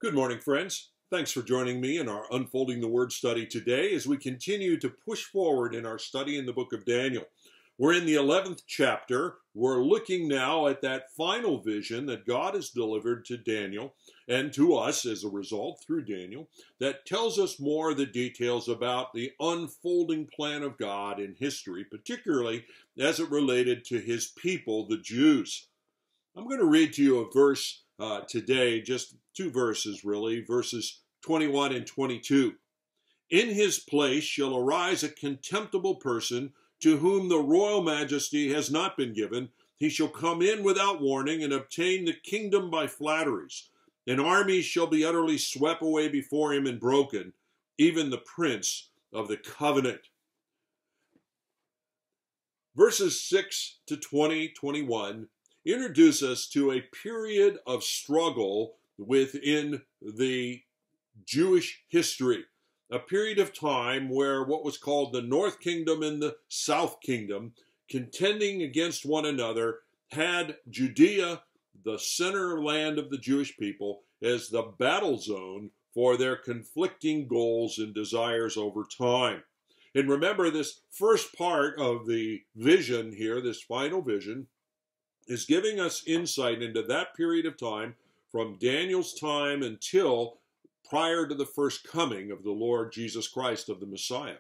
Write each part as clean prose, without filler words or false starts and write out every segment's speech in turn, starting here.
Good morning, friends. Thanks for joining me in our Unfolding the Word study today as we continue to push forward in our study in the book of Daniel. We're in the 11th chapter. We're looking now at that final vision that God has delivered to Daniel and to us as a result through Daniel that tells us more of the details about the unfolding plan of God in history, particularly as it related to his people, the Jews. I'm going to read to you a verse today, just two verses really, verses 21 and 22. In his place shall arise a contemptible person to whom the royal majesty has not been given. He shall come in without warning and obtain the kingdom by flatteries. An army shall be utterly swept away before him and broken, even the prince of the covenant. Verses 6 to 21 introduce us to a period of struggle within the Jewish history, a period of time where what was called the North Kingdom and the South Kingdom, contending against one another, had Judea, the center land of the Jewish people, as the battle zone for their conflicting goals and desires over time. And remember, this first part of the vision here, this final vision, is giving us insight into that period of time from Daniel's time until prior to the first coming of the Lord Jesus Christ, of the Messiah.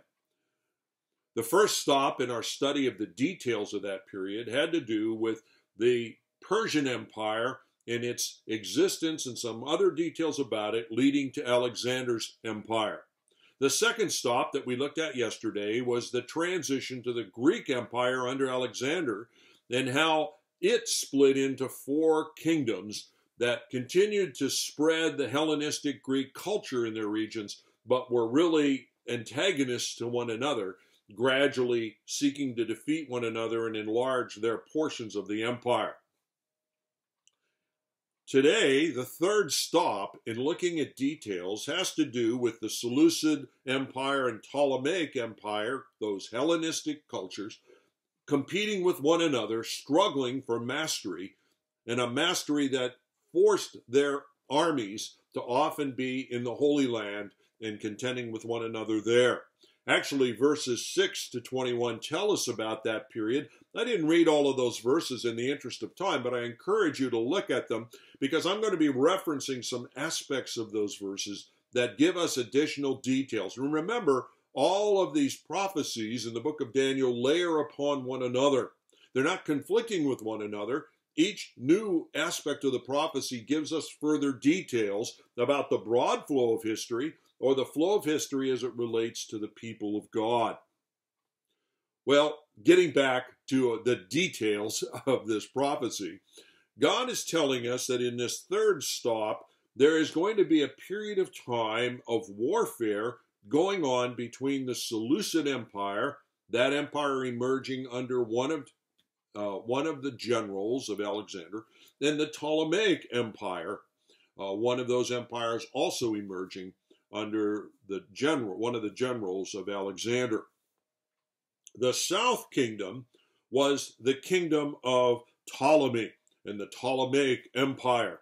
The first stop in our study of the details of that period had to do with the Persian Empire and its existence and some other details about it leading to Alexander's empire. The second stop that we looked at yesterday was the transition to the Greek Empire under Alexander and how it split into four kingdoms that continued to spread the Hellenistic Greek culture in their regions, but were really antagonists to one another, gradually seeking to defeat one another and enlarge their portions of the empire. Today, the third stop in looking at details has to do with the Seleucid Empire and Ptolemaic Empire, those Hellenistic cultures, competing with one another, struggling for mastery, and a mastery that forced their armies to often be in the Holy Land and contending with one another there. Actually, verses 6 to 21 tell us about that period. I didn't read all of those verses in the interest of time, but I encourage you to look at them because I'm going to be referencing some aspects of those verses that give us additional details. And remember, all of these prophecies in the book of Daniel layer upon one another. They're not conflicting with one another. Each new aspect of the prophecy gives us further details about the broad flow of history or the flow of history as it relates to the people of God. Well, getting back to the details of this prophecy, God is telling us that in this third stop, there is going to be a period of time of warfare going on between the Seleucid Empire, that empire emerging under one of the generals of Alexander, and the Ptolemaic Empire, one of those empires also emerging under one of the generals of Alexander. The South Kingdom was the kingdom of Ptolemy and the Ptolemaic Empire.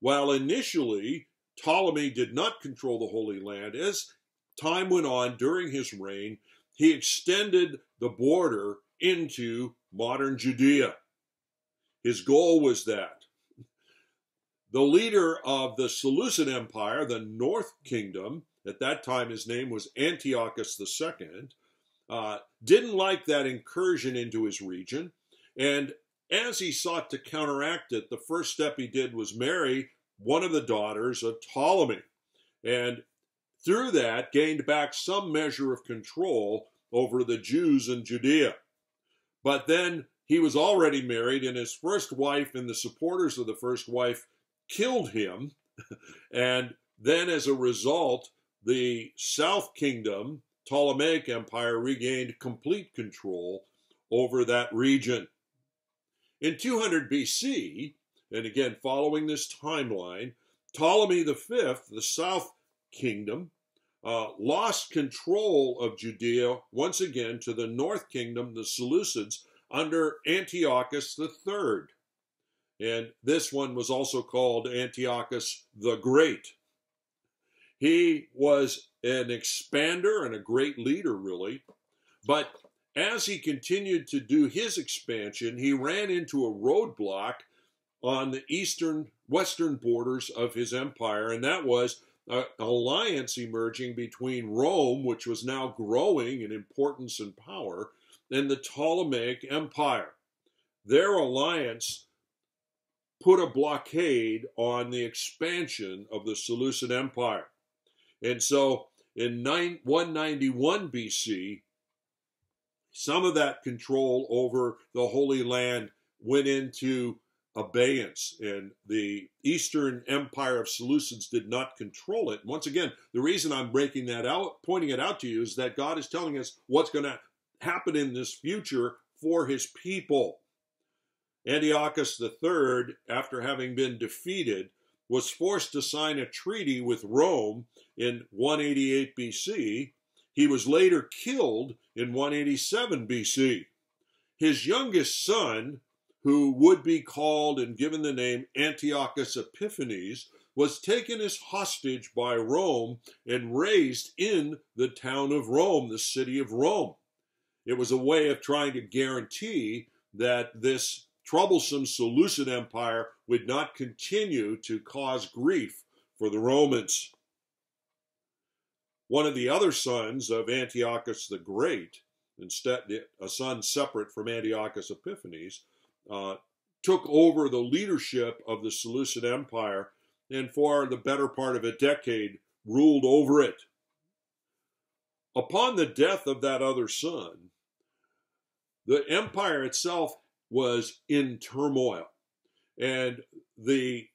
While initially Ptolemy did not control the Holy Land, as time went on during his reign, he extended the border into modern Judea. His goal was that the leader of the Seleucid Empire, the North Kingdom, at that time his name was Antiochus II, didn't like that incursion into his region, and as he sought to counteract it, the first step he did was marry one of the daughters of Ptolemy, and through that gained back some measure of control over the Jews in Judea. But then he was already married, and his first wife and the supporters of the first wife killed him, and then as a result, the South Kingdom, Ptolemaic Empire, regained complete control over that region. In 200 BC, and again, following this timeline, Ptolemy V, the South Kingdom, lost control of Judea once again to the North Kingdom, the Seleucids, under Antiochus III. And this one was also called Antiochus the Great. He was an expander and a great leader, really. But as he continued to do his expansion, he ran into a roadblock on the western borders of his empire, and that was an alliance emerging between Rome, which was now growing in importance and power, and the Ptolemaic Empire. Their alliance put a blockade on the expansion of the Seleucid Empire. And so in 191 BC, some of that control over the Holy Land went into abeyance, and the Eastern Empire of Seleucids did not control it. Once again, the reason I'm breaking that out, pointing it out to you, is that God is telling us what's going to happen in this future for his people. Antiochus III, after having been defeated, was forced to sign a treaty with Rome in 188 BC. He was later killed in 187 BC. His youngest son, who would be called and given the name Antiochus Epiphanes, was taken as hostage by Rome and raised in the town of Rome, the city of Rome. It was a way of trying to guarantee that this troublesome Seleucid Empire would not continue to cause grief for the Romans. One of the other sons of Antiochus the Great, instead a son separate from Antiochus Epiphanes, took over the leadership of the Seleucid Empire and for the better part of a decade ruled over it. Upon the death of that other son, the empire itself was in turmoil, and the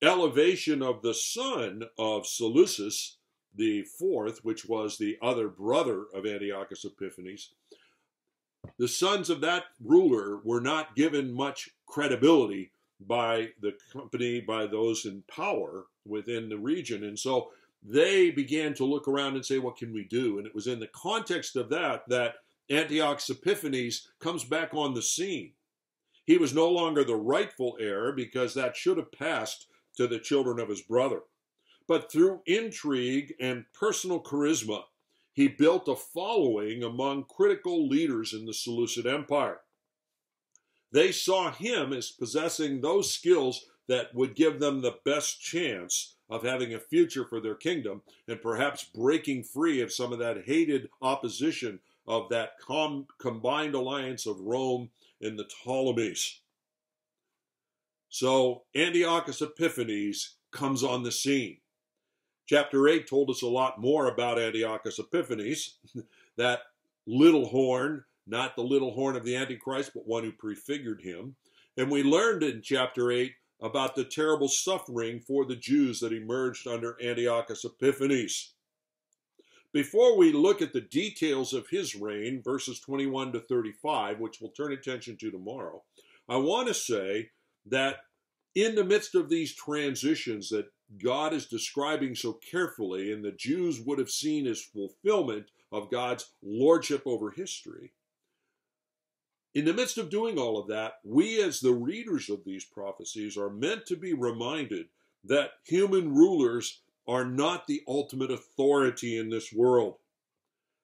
elevation of the son of Seleucus the fourth, which was the other brother of Antiochus Epiphanes, the sons of that ruler were not given much credibility by the company, by those in power within the region. And so they began to look around and say, what can we do? And it was in the context of that Antiochus Epiphanes comes back on the scene. He was no longer the rightful heir because that should have passed to the children of his brother. But through intrigue and personal charisma, he built a following among critical leaders in the Seleucid Empire. They saw him as possessing those skills that would give them the best chance of having a future for their kingdom and perhaps breaking free of some of that hated opposition of that combined alliance of Rome and the Ptolemies. So Antiochus Epiphanes comes on the scene. Chapter 8 told us a lot more about Antiochus Epiphanes, that little horn, not the little horn of the Antichrist, but one who prefigured him. And we learned in chapter 8 about the terrible suffering for the Jews that emerged under Antiochus Epiphanes. Before we look at the details of his reign, verses 21 to 35, which we'll turn attention to tomorrow, I want to say that in the midst of these transitions that God is describing so carefully, and the Jews would have seen as fulfillment of God's lordship over history, in the midst of doing all of that, we as the readers of these prophecies are meant to be reminded that human rulers are not the ultimate authority in this world.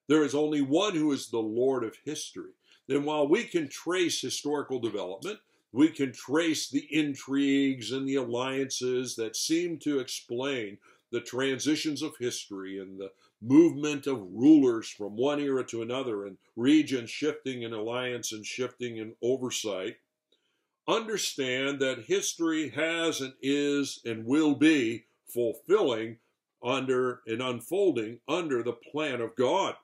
There is only one who is the Lord of history. And while we can trace historical development, we can trace the intrigues and the alliances that seem to explain the transitions of history and the movement of rulers from one era to another and regions shifting in alliance and shifting in oversight. Understand that history has and is and will be fulfilling under and unfolding under the plan of God.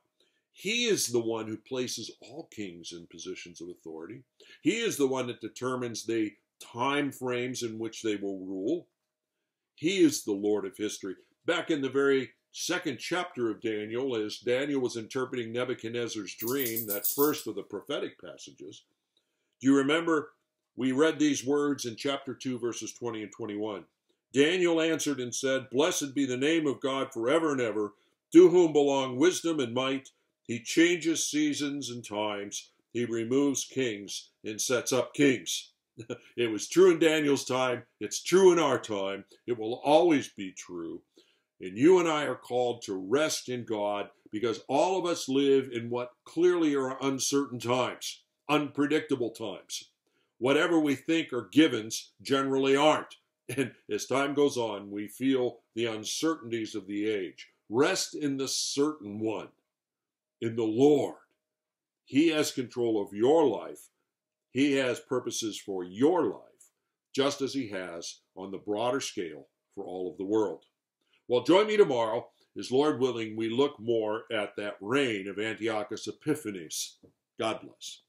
He is the one who places all kings in positions of authority. He is the one that determines the time frames in which they will rule. He is the Lord of history. Back in the very second chapter of Daniel, as Daniel was interpreting Nebuchadnezzar's dream, that first of the prophetic passages, do you remember we read these words in chapter 2, verses 20 and 21? Daniel answered and said, "Blessed be the name of God forever and ever, to whom belong wisdom and might. He changes seasons and times. He removes kings and sets up kings." It was true in Daniel's time. It's true in our time. It will always be true. And you and I are called to rest in God because all of us live in what clearly are uncertain times, unpredictable times. Whatever we think are givens generally aren't. And as time goes on, we feel the uncertainties of the age. Rest in the certain one, in the Lord. He has control of your life. He has purposes for your life, just as he has on the broader scale for all of the world. Well, join me tomorrow, as Lord willing, we look more at that reign of Antiochus Epiphanes. God bless.